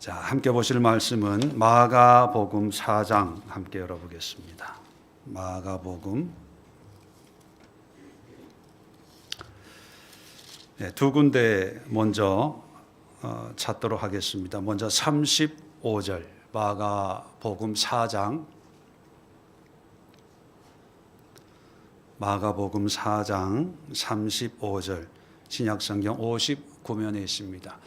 자, 함께 보실 말씀은 마가복음 4장 함께 열어보겠습니다. 마가복음 두 군데 먼저 찾도록 하겠습니다. 먼저 35절 마가복음 4장 마가복음 4장 35절 신약성경 59면에 있습니다.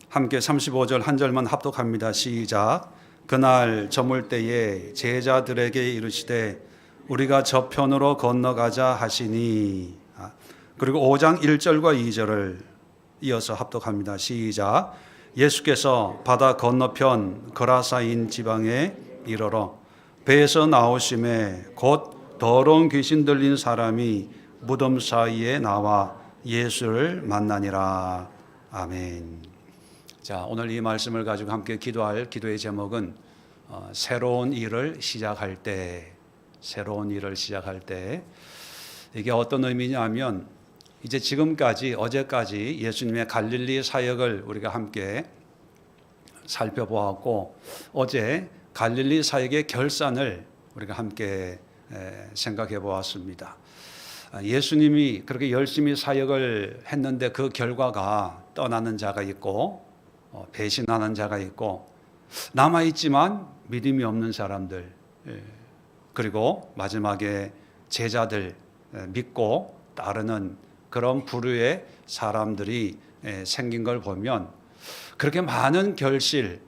함께 35절 한 절만 합독합니다. 시작. 그날 저물 때에 제자들에게 이르시되 우리가 저편으로 건너가자 하시니. 그리고 5장 1절과 2절을 이어서 합독합니다. 시작. 예수께서 바다 건너편 거라사인 지방에 이르러 배에서 나오심에 곧 더러운 귀신 들린 사람이 무덤 사이에 나와 예수를 만나니라. 아멘. 자, 오늘 이 말씀을 가지고 함께 기도할 기도의 제목은 새로운 일을 시작할 때, 새로운 일을 시작할 때. 이게 어떤 의미냐면 이제 지금까지 어제까지 예수님의 갈릴리 사역을 우리가 함께 살펴보았고, 어제 갈릴리 사역의 결산을 우리가 함께 생각해 보았습니다. 예수님이 그렇게 열심히 사역을 했는데 그 결과가 떠나는 자가 있고 배신하는 자가 있고 남아있지만 믿음이 없는 사람들, 그리고 마지막에 제자들, 믿고 따르는 그런 부류의 사람들이 생긴 걸 보면 그렇게 많은 결실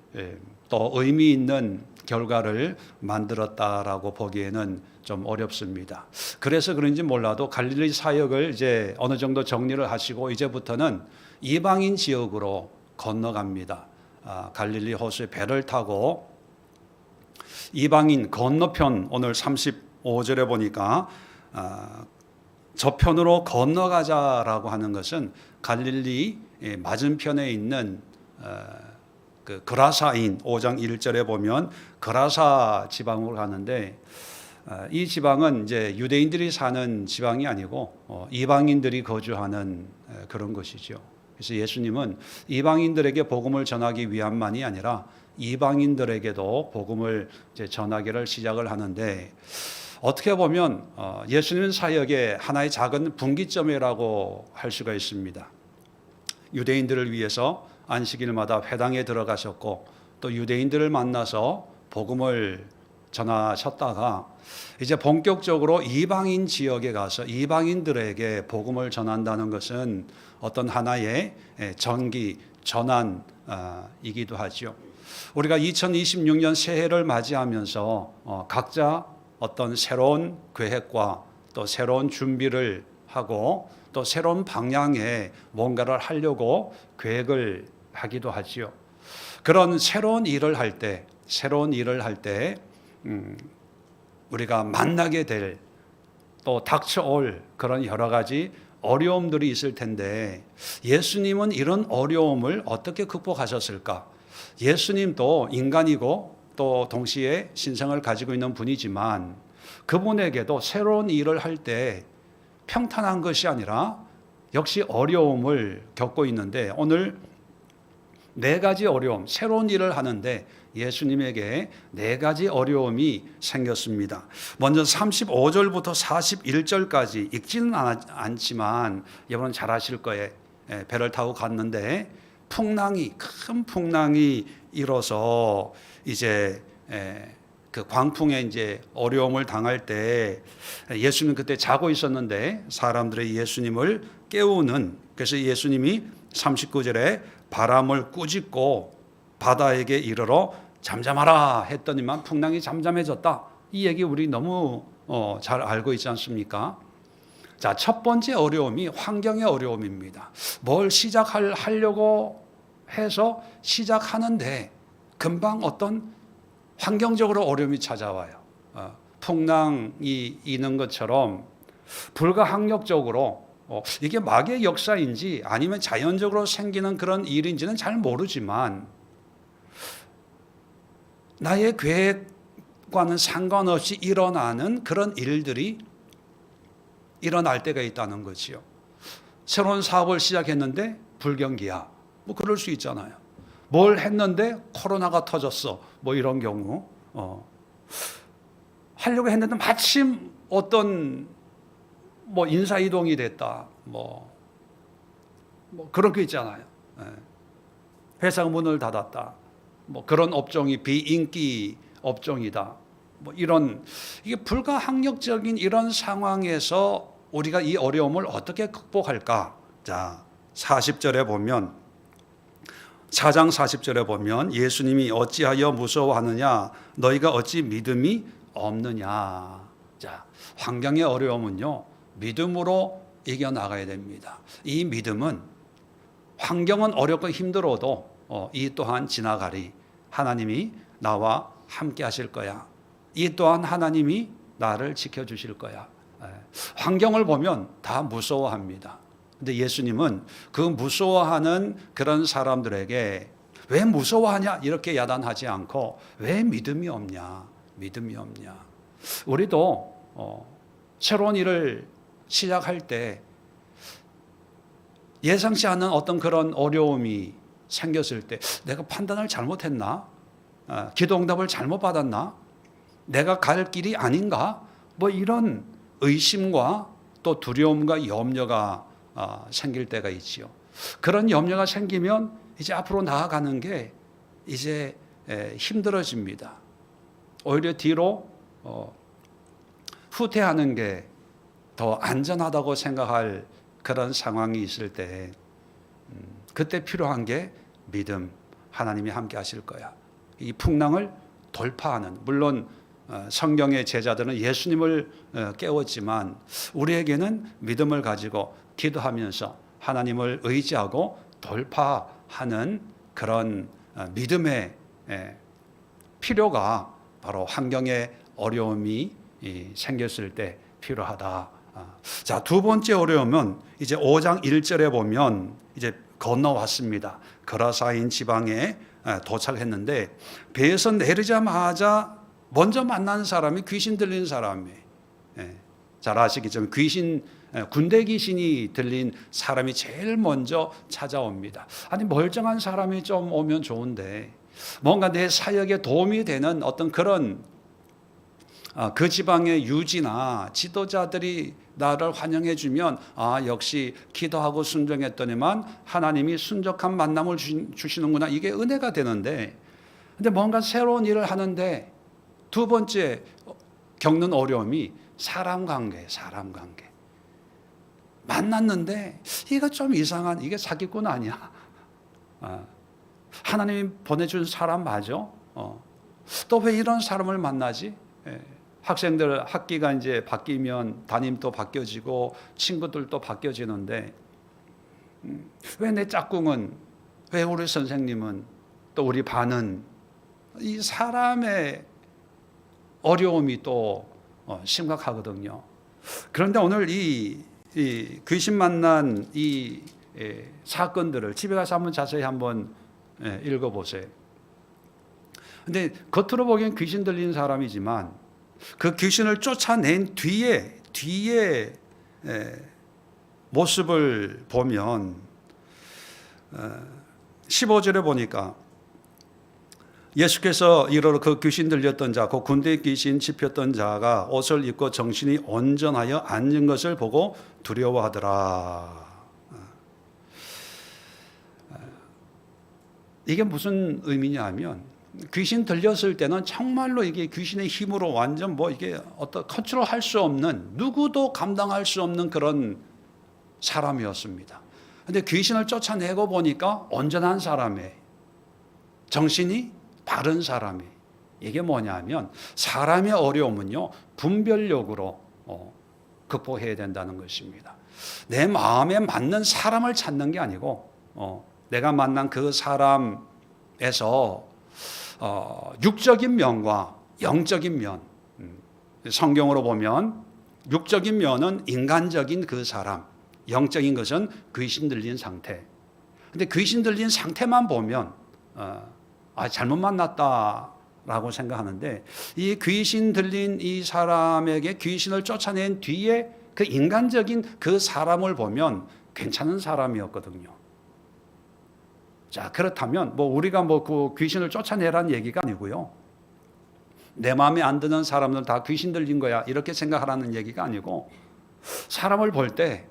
또 의미 있는 결과를 만들었다라고 보기에는 좀 어렵습니다. 그래서 그런지 몰라도 갈릴리 사역을 이제 어느 정도 정리를 하시고 이제부터는 이방인 지역으로 건너갑니다. 갈릴리 호수에 배를 타고 이방인 건너편, 오늘 35절에 보니까 저편으로 건너가자라고 하는 것은 갈릴리 맞은편에 있는 그 그라사인 5장 1절에 보면 그라사 지방으로 가는데, 이 지방은 이제 유대인들이 사는 지방이 아니고 이방인들이 거주하는 그런 것이죠. 그래서 예수님은 이방인들에게 복음을 전하기 위함만이 아니라 이방인들에게도 복음을 이제 전하기를 시작을 하는데, 어떻게 보면 예수님 사역의 하나의 작은 분기점이라고 할 수가 있습니다. 유대인들을 위해서 안식일마다 회당에 들어가셨고 또 유대인들을 만나서 복음을 전하셨다가 이제 본격적으로 이방인 지역에 가서 이방인들에게 복음을 전한다는 것은 어떤 하나의 전기, 전환이기도 하죠. 우리가 2026년 새해를 맞이하면서 각자 어떤 새로운 계획과 또 새로운 준비를 하고 또 새로운 방향의 뭔가를 하려고 계획을 하기도 하지요. 그런 새로운 일을 할 때, 우리가 만나게 될 또 닥쳐올 그런 여러 가지 어려움들이 있을 텐데, 예수님은 이런 어려움을 어떻게 극복하셨을까? 예수님도 인간이고 또 동시에 신성을 가지고 있는 분이지만 그분에게도 새로운 일을 할 때 평탄한 것이 아니라 역시 어려움을 겪고 있는데, 오늘 네 가지 어려움, 새로운 일을 하는데 예수님에게 네 가지 어려움이 생겼습니다. 먼저 35절부터 41절까지 읽지는 않지만 여러분 잘 아실 거예요. 배를 타고 갔는데 큰 풍랑이 일어서 이제 그 광풍에 이제 어려움을 당할 때 예수님 그때 자고 있었는데 사람들의 예수님을 깨우는, 그래서 예수님이 39절에 바람을 꾸짖고 바다에게 이르러 잠잠하라 했더니만 풍랑이 잠잠해졌다. 이 얘기 우리 너무 잘 알고 있지 않습니까? 자, 첫 번째 어려움이 환경의 어려움입니다. 뭘 시작하려고 해서 시작하는데 금방 어떤 환경적으로 어려움이 찾아와요. 풍랑이 있는 것처럼 불가항력적으로 이게 마귀의 역사인지 아니면 자연적으로 생기는 그런 일인지는 잘 모르지만 나의 계획과는 상관없이 일어나는 그런 일들이 일어날 때가 있다는 거지요. 새로운 사업을 시작했는데 불경기야. 뭐 그럴 수 있잖아요. 뭘 했는데 코로나가 터졌어. 뭐 이런 경우 하려고 했는데 마침 어떤 뭐 인사 이동이 됐다. 뭐 그런 거 있잖아요. 회사가 문을 닫았다. 뭐 그런 업종이 비인기 업종이다. 뭐 이런 이게 불가항력적인 이런 상황에서 우리가 이 어려움을 어떻게 극복할까? 자, 40절에 보면 4장 40절에 보면 예수님이 어찌하여 무서워하느냐? 너희가 어찌 믿음이 없느냐? 자, 환경의 어려움은요. 믿음으로 이겨나가야 됩니다. 이 믿음은 환경은 어렵고 힘들어도 이 또한 지나가리. 하나님이 나와 함께 하실 거야. 이 또한 하나님이 나를 지켜주실 거야. 환경을 보면 다 무서워합니다. 근데 예수님은 그 무서워하는 그런 사람들에게 왜 무서워하냐 이렇게 야단하지 않고 왜 믿음이 없냐 믿음이 없냐. 우리도 새로운 일을 시작할 때 예상치 않은 어떤 그런 어려움이 생겼을 때 내가 판단을 잘못했나? 기도응답을 잘못 받았나? 내가 갈 길이 아닌가? 뭐 이런 의심과 또 두려움과 염려가 생길 때가 있지요. 그런 염려가 생기면 이제 앞으로 나아가는 게 이제 힘들어집니다. 오히려 뒤로 후퇴하는 게 더 안전하다고 생각할 그런 상황이 있을 때 그때 필요한 게 믿음, 하나님이 함께 하실 거야. 이 풍랑을 돌파하는, 물론 성경의 제자들은 예수님을 깨웠지만 우리에게는 믿음을 가지고 기도하면서 하나님을 의지하고 돌파하는 그런 믿음의 필요가 바로 환경의 어려움이 생겼을 때 필요하다. 자, 두 번째 어려움은 이제 5장 1절에 보면 이제 건너왔습니다. 거라사인 지방에 도착했는데 배에서 내리자마자 먼저 만난 사람이 귀신 들린 사람이에요. 잘 아시겠지만 군대 귀신이 들린 사람이 제일 먼저 찾아옵니다. 아니 멀쩡한 사람이 좀 오면 좋은데 뭔가 내 사역에 도움이 되는 어떤 그런 그 지방의 유지나 지도자들이 나를 환영해 주면 역시 기도하고 순종했더니만 하나님이 순적한 만남을 주시는구나. 이게 은혜가 되는데 근데 뭔가 새로운 일을 하는데 두 번째 겪는 어려움이 사람 관계. 만났는데 이거 좀 이상한, 이게 사기꾼 아니야? 하나님이 보내준 사람 맞아? 또 왜 이런 사람을 만나지? 학생들 학기가 이제 바뀌면 담임도 바뀌어지고 친구들도 바뀌어지는데 왜 내 짝꿍은, 왜 우리 선생님은, 또 우리 반은 이 사람의 어려움이 또 심각하거든요. 그런데 오늘 이 귀신 만난 이 사건들을 집에 가서 한번 자세히 한번 읽어보세요. 근데 겉으로 보기엔 귀신 들린 사람이지만 그 귀신을 쫓아낸 뒤에 모습을 보면 15절에 보니까 예수께서 이르러 그 귀신 들렸던 자, 그 군대 귀신 집혔던 자가 옷을 입고 정신이 온전하여 앉은 것을 보고 두려워하더라. 이게 무슨 의미냐 하면 귀신 들렸을 때는 정말로 이게 귀신의 힘으로 완전 뭐 이게 어떤 컨트롤할 수 없는, 누구도 감당할 수 없는 그런 사람이었습니다. 근데 귀신을 쫓아내고 보니까 온전한 사람이에요. 정신이 바른 사람이. 이게 뭐냐면 사람의 어려움은요 분별력으로 극복해야 된다는 것입니다. 내 마음에 맞는 사람을 찾는 게 아니고 내가 만난 그 사람에서 육적인 면과 영적인 면, 성경으로 보면 육적인 면은 인간적인 그 사람, 영적인 것은 귀신 들린 상태. 근데 귀신 들린 상태만 보면 잘못 만났다라고 생각하는데 이 귀신 들린 이 사람에게 귀신을 쫓아낸 뒤에 그 인간적인 그 사람을 보면 괜찮은 사람이었거든요. 자, 그렇다면 뭐 우리가 뭐 그 귀신을 쫓아내라는 얘기가 아니고요. 내 마음에 안 드는 사람들 다 귀신 들린 거야 이렇게 생각하라는 얘기가 아니고, 사람을 볼 때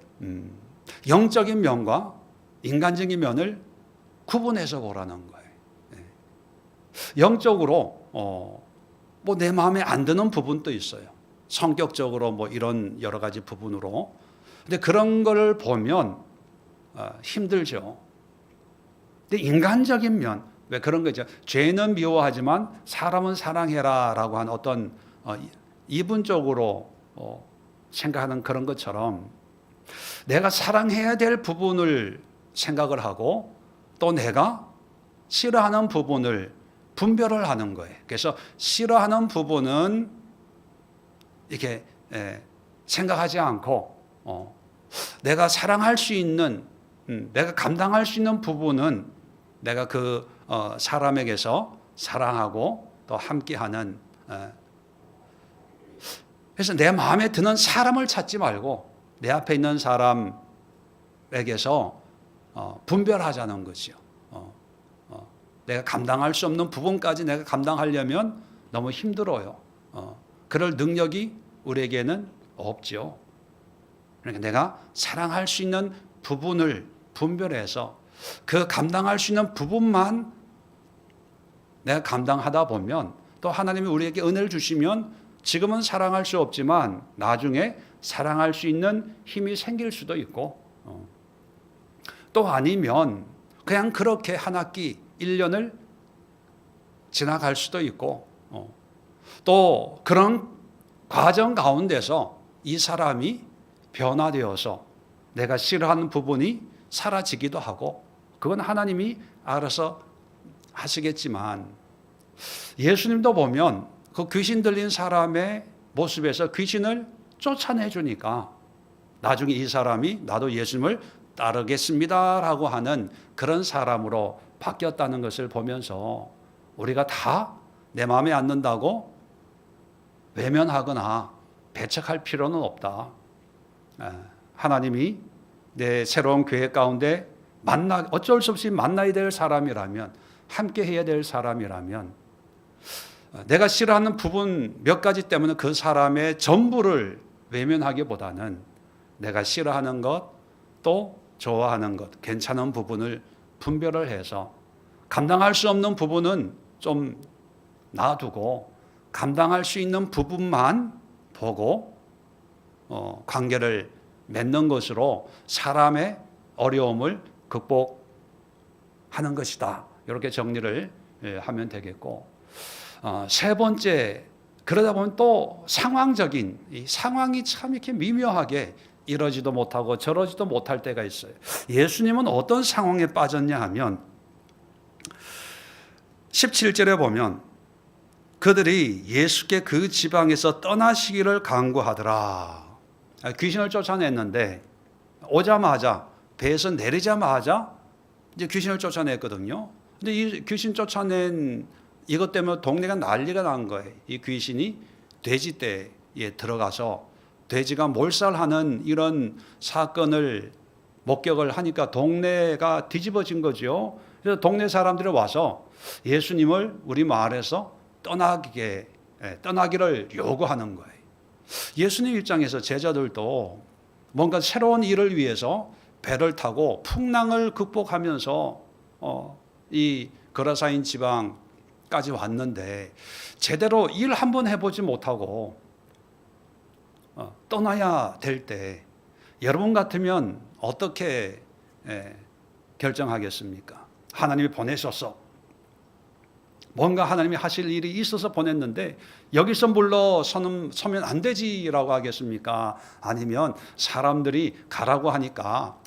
영적인 면과 인간적인 면을 구분해서 보라는 거예요. 영적으로 뭐 내 마음에 안 드는 부분도 있어요. 성격적으로 뭐 이런 여러 가지 부분으로. 근데 그런 거를 보면 힘들죠. 근데 인간적인 면, 왜 그런 거죠? 죄는 미워하지만 사람은 사랑해라라고 한 어떤 이분적으로 생각하는 그런 것처럼, 내가 사랑해야 될 부분을 생각을 하고 또 내가 싫어하는 부분을 분별을 하는 거예요. 그래서 싫어하는 부분은 이렇게 생각하지 않고 내가 사랑할 수 있는, 내가 감당할 수 있는 부분은 내가 그 사람에게서 사랑하고 또 함께하는. 그래서 내 마음에 드는 사람을 찾지 말고 내 앞에 있는 사람에게서 분별하자는 거죠. 내가 감당할 수 없는 부분까지 내가 감당하려면 너무 힘들어요. 그럴 능력이 우리에게는 없죠. 그러니까 내가 사랑할 수 있는 부분을 분별해서 그 감당할 수 있는 부분만 내가 감당하다 보면, 또 하나님이 우리에게 은혜를 주시면 지금은 사랑할 수 없지만 나중에 사랑할 수 있는 힘이 생길 수도 있고, 또 아니면 그냥 그렇게 한 학기 1년을 지나갈 수도 있고, 또 그런 과정 가운데서 이 사람이 변화되어서 내가 싫어하는 부분이 사라지기도 하고, 그건 하나님이 알아서 하시겠지만, 예수님도 보면 그 귀신 들린 사람의 모습에서 귀신을 쫓아내 주니까 나중에 이 사람이 나도 예수님을 따르겠습니다라고 하는 그런 사람으로 바뀌었다는 것을 보면서, 우리가 다 내 마음에 안 든다고 외면하거나 배척할 필요는 없다. 하나님이 내 새로운 계획 가운데 어쩔 수 없이 만나야 될 사람이라면, 함께 해야 될 사람이라면, 내가 싫어하는 부분 몇 가지 때문에 그 사람의 전부를 외면하기보다는 내가 싫어하는 것, 또 좋아하는 것, 괜찮은 부분을 분별을 해서 감당할 수 없는 부분은 좀 놔두고 감당할 수 있는 부분만 보고 관계를 맺는 것으로 사람의 어려움을 극복하는 것이다. 이렇게 정리를 하면 되겠고, 세 번째, 그러다 보면 또 상황적인, 이 상황이 참 이렇게 미묘하게 이러지도 못하고 저러지도 못할 때가 있어요. 예수님은 어떤 상황에 빠졌냐 하면 17절에 보면 그들이 예수께 그 지방에서 떠나시기를 간구하더라. 귀신을 쫓아냈는데 오자마자, 배에서 내리자마자 이제 귀신을 쫓아냈거든요. 근데 이 귀신 쫓아낸 이것 때문에 동네가 난리가 난 거예요. 이 귀신이 돼지떼에 들어가서 돼지가 몰살하는 이런 사건을 목격을 하니까 동네가 뒤집어진 거죠. 그래서 동네 사람들이 와서 예수님을 우리 마을에서 떠나기를 요구하는 거예요. 예수님 입장에서 제자들도 뭔가 새로운 일을 위해서 배를 타고 풍랑을 극복하면서 이 거라사인 지방까지 왔는데 제대로 일 한번 해보지 못하고 떠나야 될 때 여러분 같으면 어떻게 결정하겠습니까? 하나님이 보내셨어. 뭔가 하나님이 하실 일이 있어서 보냈는데 여기서 물러서면 안 되지라고 하겠습니까? 아니면 사람들이 가라고 하니까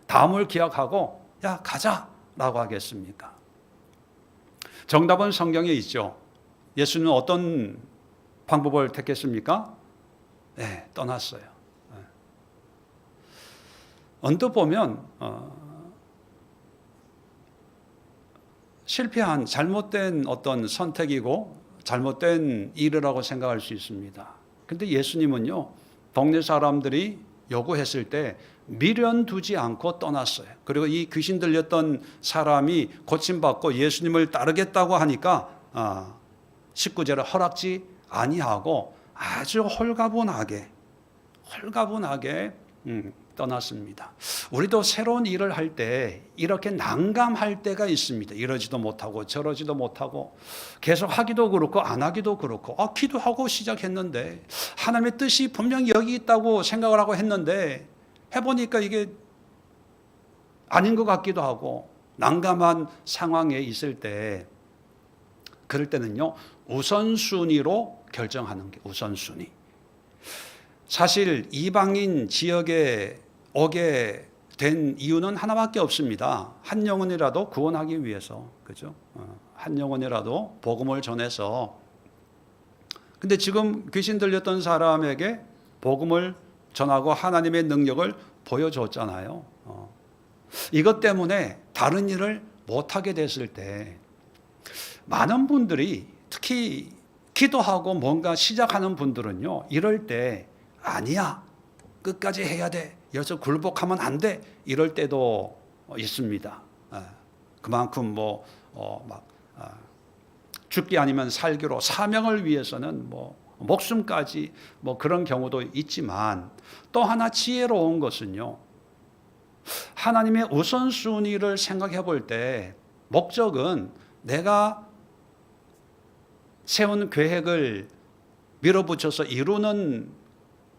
다음을 기약하고 야 가자라고 하겠습니까? 정답은 성경에 있죠. 예수님은 어떤 방법을 택했습니까? 네, 떠났어요. 언뜻 보면 실패한 잘못된 어떤 선택이고 잘못된 일이라고 생각할 수 있습니다. 근데 예수님은요, 동네 사람들이 요구했을 때 미련 두지 않고 떠났어요. 그리고 이 귀신 들렸던 사람이 고침받고 예수님을 따르겠다고 하니까 19절에 허락지 아니하고 아주 홀가분하게 떠났습니다. 우리도 새로운 일을 할 때 이렇게 난감할 때가 있습니다. 이러지도 못하고 저러지도 못하고 계속 하기도 그렇고 안 하기도 그렇고 기도하고 시작했는데 하나님의 뜻이 분명히 여기 있다고 생각을 하고 했는데 해보니까 이게 아닌 것 같기도 하고 난감한 상황에 있을 때 그럴 때는요 우선순위로 결정하는 게 우선순위. 사실 이방인 지역에 오게 된 이유는 하나밖에 없습니다. 한 영혼이라도 구원하기 위해서, 그죠? 한 영혼이라도 복음을 전해서. 근데 지금 귀신 들렸던 사람에게 복음을 전하고 하나님의 능력을 보여줬잖아요. 이것 때문에 다른 일을 못하게 됐을 때 많은 분들이 특히 기도하고 뭔가 시작하는 분들은요 이럴 때 아니야 끝까지 해야 돼 여기서 굴복하면 안 돼 이럴 때도 있습니다. 그만큼 죽기 아니면 살기로 사명을 위해서는 목숨까지 그런 경우도 있지만 또 하나 지혜로운 것은요 하나님의 우선순위를 생각해 볼 때 목적은 내가 세운 계획을 밀어붙여서 이루는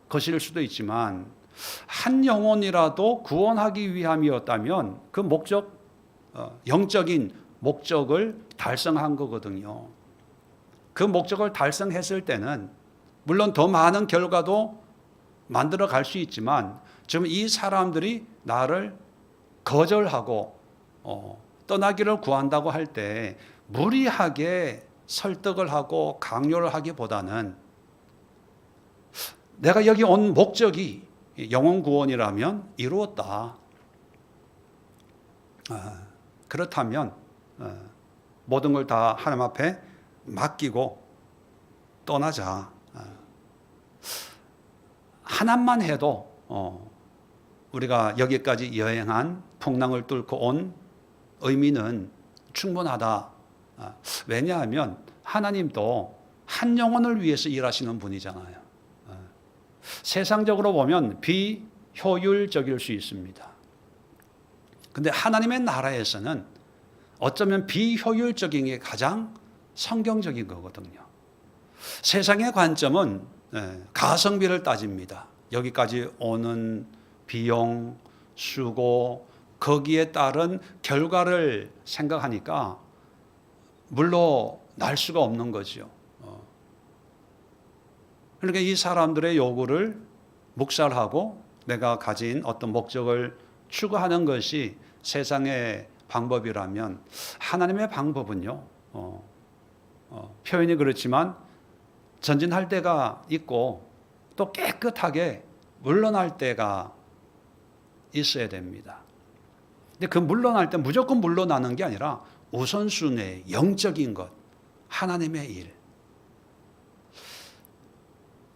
것일 수도 있지만 한 영혼이라도 구원하기 위함이었다면 그 목적, 영적인 목적을 달성한 거거든요. 그 목적을 달성했을 때는 물론 더 많은 결과도 만들어 갈 수 있지만 지금 이 사람들이 나를 거절하고 떠나기를 구한다고 할 때 무리하게 설득을 하고 강요를 하기보다는 내가 여기 온 목적이 영혼 구원이라면 이루었다. 그렇다면 모든 걸 다 하나님 앞에 맡기고 떠나자. 하나만 해도 우리가 여기까지 여행한 풍랑을 뚫고 온 의미는 충분하다. 왜냐하면 하나님도 한 영혼을 위해서 일하시는 분이잖아요. 세상적으로 보면 비효율적일 수 있습니다. 근데 하나님의 나라에서는 어쩌면 비효율적인 게 가장 성경적인 거거든요. 세상의 관점은 가성비를 따집니다. 여기까지 오는 비용, 수고, 거기에 따른 결과를 생각하니까 물러날 수가 없는 거죠. 그러니까 이 사람들의 요구를 묵살하고 내가 가진 어떤 목적을 추구하는 것이 세상의 방법이라면 하나님의 방법은요, 표현이 그렇지만 전진할 때가 있고 또 깨끗하게 물러날 때가 있어야 됩니다. 근데 그 물러날 때 무조건 물러나는 게 아니라 우선순위의 영적인 것, 하나님의 일.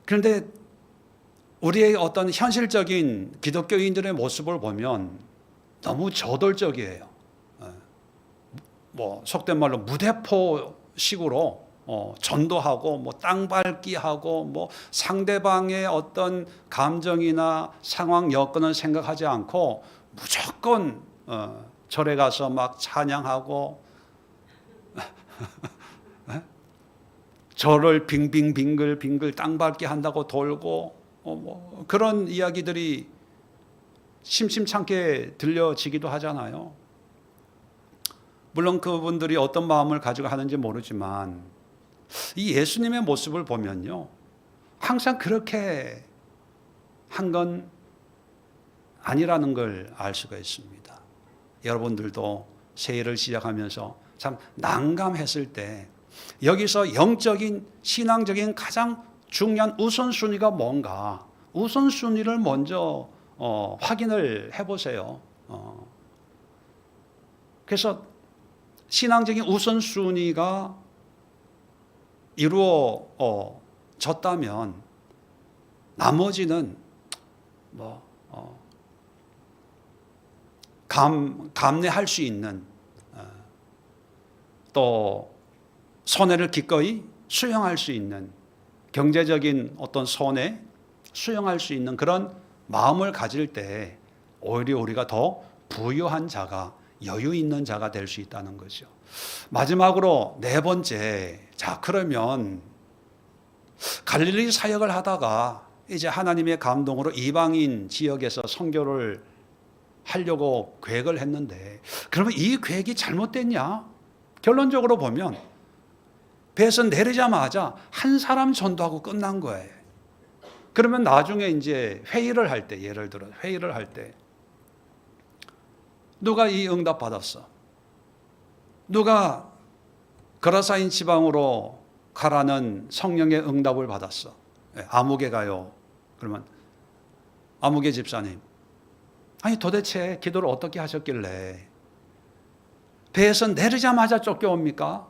그런데 우리의 어떤 현실적인 기독교인들의 모습을 보면 너무 저돌적이에요. 속된 말로 무대포식으로 전도하고 땅 밟기하고 상대방의 어떤 감정이나 상황 여건을 생각하지 않고 무조건 절에 가서 막 찬양하고 절을 빙빙빙글 땅 밟기 한다고 돌고 그런 이야기들이 심심찮게 들려지기도 하잖아요. 물론 그분들이 어떤 마음을 가지고 하는지 모르지만 이 예수님의 모습을 보면요 항상 그렇게 한 건 아니라는 걸 알 수가 있습니다. 여러분들도 새해를 시작하면서 참 난감했을 때 여기서 영적인 신앙적인 가장 중요한 우선순위가 뭔가 우선순위를 먼저 확인을 해보세요. 그래서 신앙적인 우선순위가 이루어졌다면 나머지는 감내할 수 있는, 또 손해를 기꺼이 수용할 수 있는, 경제적인 어떤 손해 수용할 수 있는 그런 마음을 가질 때 오히려 우리가 더 부유한 자가, 여유 있는 자가 될 수 있다는 거죠. 마지막으로 네 번째, 자 그러면 갈릴리 사역을 하다가 이제 하나님의 감동으로 이방인 지역에서 선교를 하려고 계획을 했는데, 그러면 이 계획이 잘못됐냐? 결론적으로 보면 배에서 내리자마자 한 사람 전도하고 끝난 거예요. 그러면 나중에 이제 회의를 할 때, 예를 들어 회의를 할 때 누가 이 응답 받았어? 누가 거라사인 지방으로 가라는 성령의 응답을 받았어? 아무개 가요. 그러면 아무개 집사님, 아니 도대체 기도를 어떻게 하셨길래 배에서 내리자마자 쫓겨옵니까?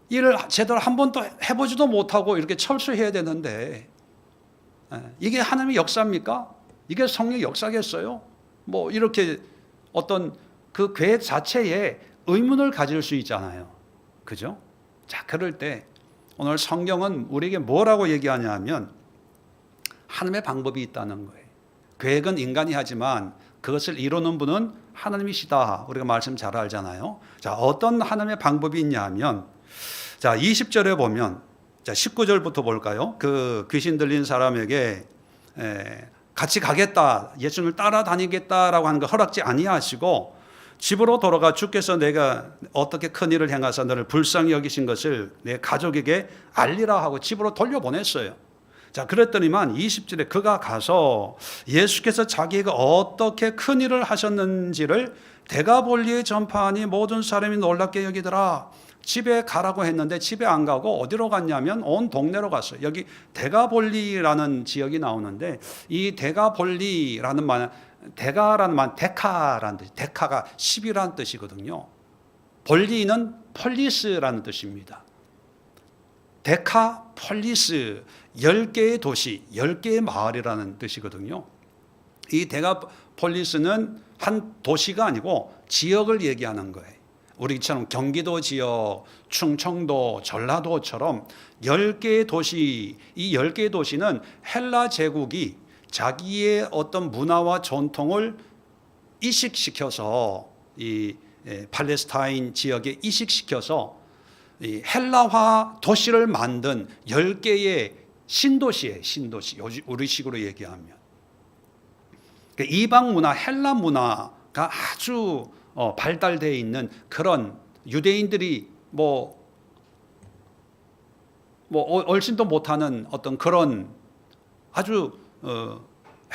일을 제대로 한 번도 해보지도 못하고 이렇게 철수해야 되는데, 이게 하나님의 역사입니까? 이게 성령의 역사겠어요? 뭐 이렇게 어떤 그 계획 자체에 의문을 가질 수 있잖아요. 그죠? 자, 그럴 때 오늘 성경은 우리에게 뭐라고 얘기하냐면 하나님의 방법이 있다는 거예요. 계획은 인간이 하지만 그것을 이루는 분은 하나님이시다. 우리가 말씀 잘 알잖아요. 자, 어떤 하나님의 방법이 있냐면, 자, 20절에 보면, 자, 19절부터 볼까요? 그 귀신 들린 사람에게 같이 가겠다, 예수님을 따라다니겠다라고 하는 거 허락지 아니하시고 집으로 돌아가 주께서 내가 어떻게 큰 일을 행하사 너를 불쌍히 여기신 것을 내 가족에게 알리라 하고 집으로 돌려보냈어요. 자, 그랬더니만 20절에 그가 가서 예수께서 자기가 어떻게 큰 일을 하셨는지를 데가볼리에 전파하니 모든 사람이 놀랍게 여기더라. 집에 가라고 했는데 집에 안 가고 어디로 갔냐면 온 동네로 갔어요. 여기 데가볼리라는 지역이 나오는데, 이 데가볼리라는 말, 데가라는 말, 데카라는 뜻, 데카가 10이라는 뜻이거든요. 볼리는 폴리스라는 뜻입니다. 데카폴리스, 10개의 도시, 10개의 마을이라는 뜻이거든요. 이 데가폴리스는 한 도시가 아니고 지역을 얘기하는 거예요. 우리처럼 경기도 지역, 충청도, 전라도처럼 10개의 도시, 이 10개의 도시는 헬라 제국이 자기의 어떤 문화와 전통을 이식시켜서 이 팔레스타인 지역에 이식시켜서 이 헬라화 도시를 만든 10개의 신도시예요. 신도시. 우리식으로 얘기하면. 이방 문화, 헬라 문화가 아주 발달되어 있는 그런, 유대인들이 얼씬도 못하는 어떤 그런 아주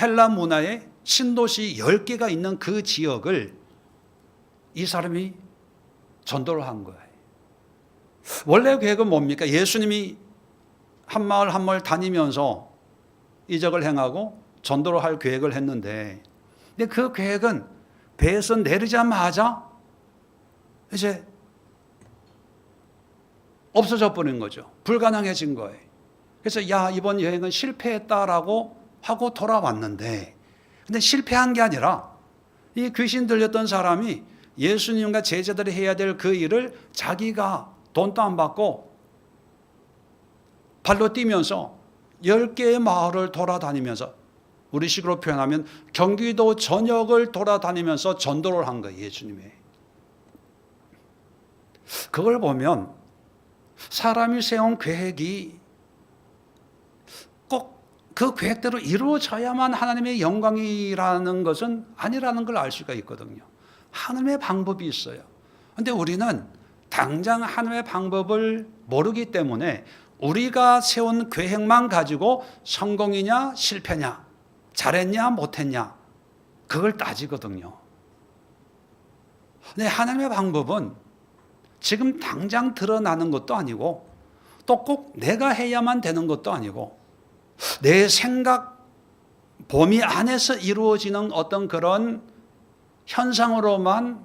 헬라 문화의 신도시 10개가 있는 그 지역을 이 사람이 전도를 한 거예요. 원래 계획은 뭡니까? 예수님이 한 마을 한 마을 다니면서 이적을 행하고 전도를 할 계획을 했는데, 근데 그 계획은 배에서 내리자마자 이제 없어져 버린 거죠. 불가능해진 거예요. 그래서 야, 이번 여행은 실패했다라고 하고 돌아왔는데, 근데 실패한 게 아니라 이 귀신 들렸던 사람이 예수님과 제자들이 해야 될 그 일을 자기가 돈도 안 받고 발로 뛰면서 10개의 마을을 돌아다니면서, 우리식으로 표현하면 경기도 전역을 돌아다니면서 전도를 한 거예요. 예수님이. 그걸 보면 사람이 세운 계획이 꼭 그 계획대로 이루어져야만 하나님의 영광이라는 것은 아니라는 걸 알 수가 있거든요. 하나님의 방법이 있어요. 그런데 우리는 당장 하나님의 방법을 모르기 때문에 우리가 세운 계획만 가지고 성공이냐 실패냐, 잘했냐 못했냐, 그걸 따지거든요. 근데 하나님의 방법은 지금 당장 드러나는 것도 아니고, 또 꼭 내가 해야만 되는 것도 아니고, 내 생각 범위 안에서 이루어지는 어떤 그런 현상으로만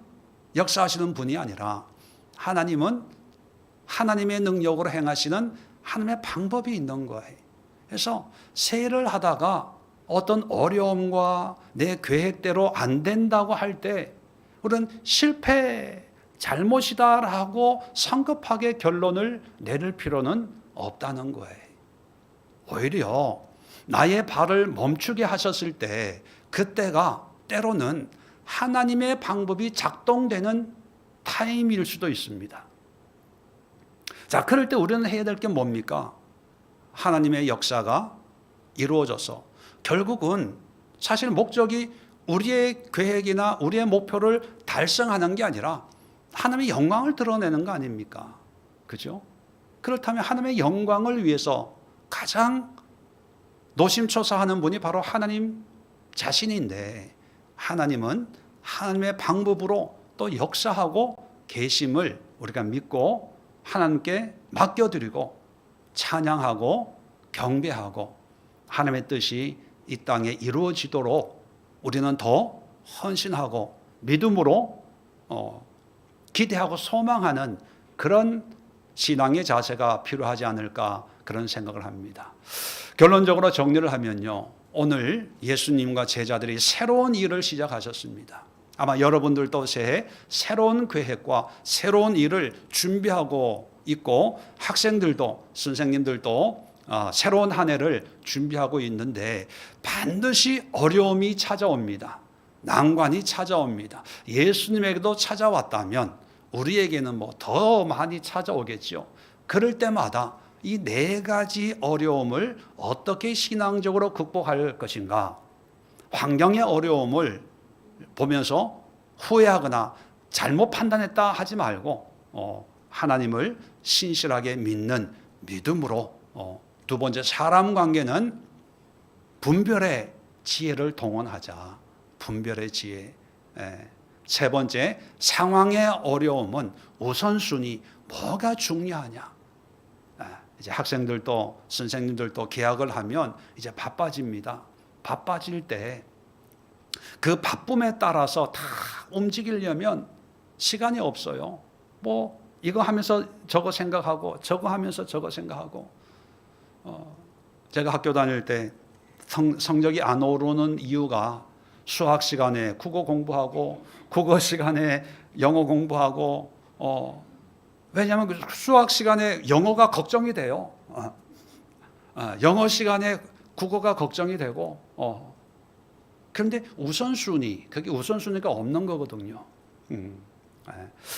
역사하시는 분이 아니라, 하나님은 하나님의 능력으로 행하시는 하나님의 방법이 있는 거예요. 그래서 세일을 하다가 어떤 어려움과 내 계획대로 안 된다고 할 때 우리는 실패, 잘못이다라고 성급하게 결론을 내릴 필요는 없다는 거예요. 오히려 나의 발을 멈추게 하셨을 때 그때가 때로는 하나님의 방법이 작동되는 타임일 수도 있습니다. 자, 그럴 때 우리는 해야 될 게 뭡니까? 하나님의 역사가 이루어져서 결국은 사실 목적이 우리의 계획이나 우리의 목표를 달성하는 게 아니라 하나님의 영광을 드러내는 거 아닙니까? 그죠? 그렇다면 하나님의 영광을 위해서 가장 노심초사하는 분이 바로 하나님 자신인데, 하나님은 하나님의 방법으로 또 역사하고 계심을 우리가 믿고 하나님께 맡겨드리고 찬양하고 경배하고 하나님의 뜻이 이 땅에 이루어지도록 우리는 더 헌신하고 믿음으로 기대하고 소망하는 그런 신앙의 자세가 필요하지 않을까, 그런 생각을 합니다. 결론적으로 정리를 하면요, 오늘 예수님과 제자들이 새로운 일을 시작하셨습니다. 아마 여러분들도 새해 새로운 계획과 새로운 일을 준비하고 있고, 학생들도 선생님들도 새로운 한 해를 준비하고 있는데 반드시 어려움이 찾아옵니다. 난관이 찾아옵니다. 예수님에게도 찾아왔다면 우리에게는 뭐 더 많이 찾아오겠죠. 그럴 때마다 이 네 가지 어려움을 어떻게 신앙적으로 극복할 것인가, 환경의 어려움을 보면서 후회하거나 잘못 판단했다 하지 말고 하나님을 신실하게 믿는 믿음으로, 두 번째, 사람 관계는 분별의 지혜를 동원하자. 분별의 지혜. 세 번째, 상황의 어려움은 우선순위, 뭐가 중요하냐. 이제 학생들도 선생님들도 계약을 하면 이제 바빠집니다. 바빠질 때 그 바쁨에 따라서 다 움직이려면 시간이 없어요. 뭐 이거 하면서 저거 생각하고 저거 하면서 저거 생각하고. 제가 학교 다닐 때 성적이 안 오르는 이유가 수학 시간에 국어 공부하고 국어 시간에 영어 공부하고, 왜냐하면 그 수학 시간에 영어가 걱정이 돼요. 영어 시간에 국어가 걱정이 되고, 그런데 우선순위, 그게 우선순위가 없는 거거든요.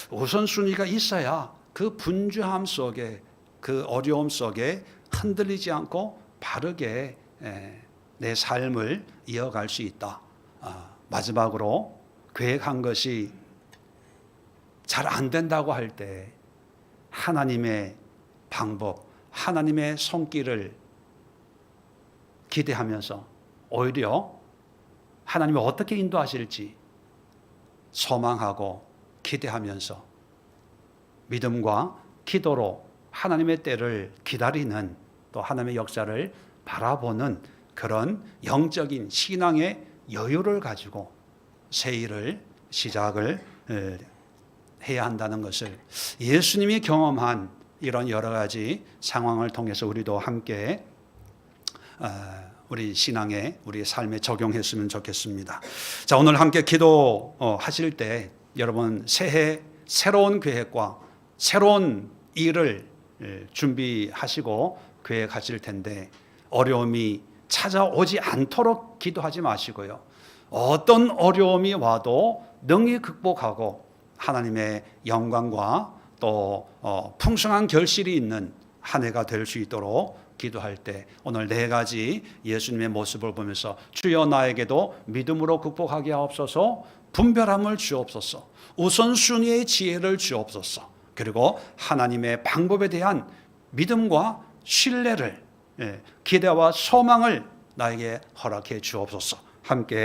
우선순위가 있어야 그 분주함 속에, 그 어려움 속에 흔들리지 않고 바르게 내 삶을 이어갈 수 있다. 마지막으로, 계획한 것이 잘 안 된다고 할 때 하나님의 방법, 하나님의 손길을 기대하면서 오히려 하나님이 어떻게 인도하실지 소망하고 기대하면서 믿음과 기도로 하나님의 때를 기다리는, 또 하나님의 역사를 바라보는 그런 영적인 신앙의 여유를 가지고 새 일을 시작을 해야 한다는 것을, 예수님이 경험한 이런 여러 가지 상황을 통해서 우리도 함께 우리 신앙에, 우리 삶에 적용했으면 좋겠습니다. 자, 오늘 함께 기도하실 때 여러분 새해 새로운 계획과 새로운 일을 준비하시고 계획하실 텐데, 어려움이 찾아오지 않도록 기도하지 마시고요, 어떤 어려움이 와도 능히 극복하고 하나님의 영광과 또 풍성한 결실이 있는 한 해가 될 수 있도록 기도할 때 오늘 네 가지 예수님의 모습을 보면서, 주여 나에게도 믿음으로 극복하게 하옵소서, 분별함을 주옵소서, 우선순위의 지혜를 주옵소서, 그리고 하나님의 방법에 대한 믿음과 신뢰를, 기대와 소망을 나에게 허락해 주옵소서. 함께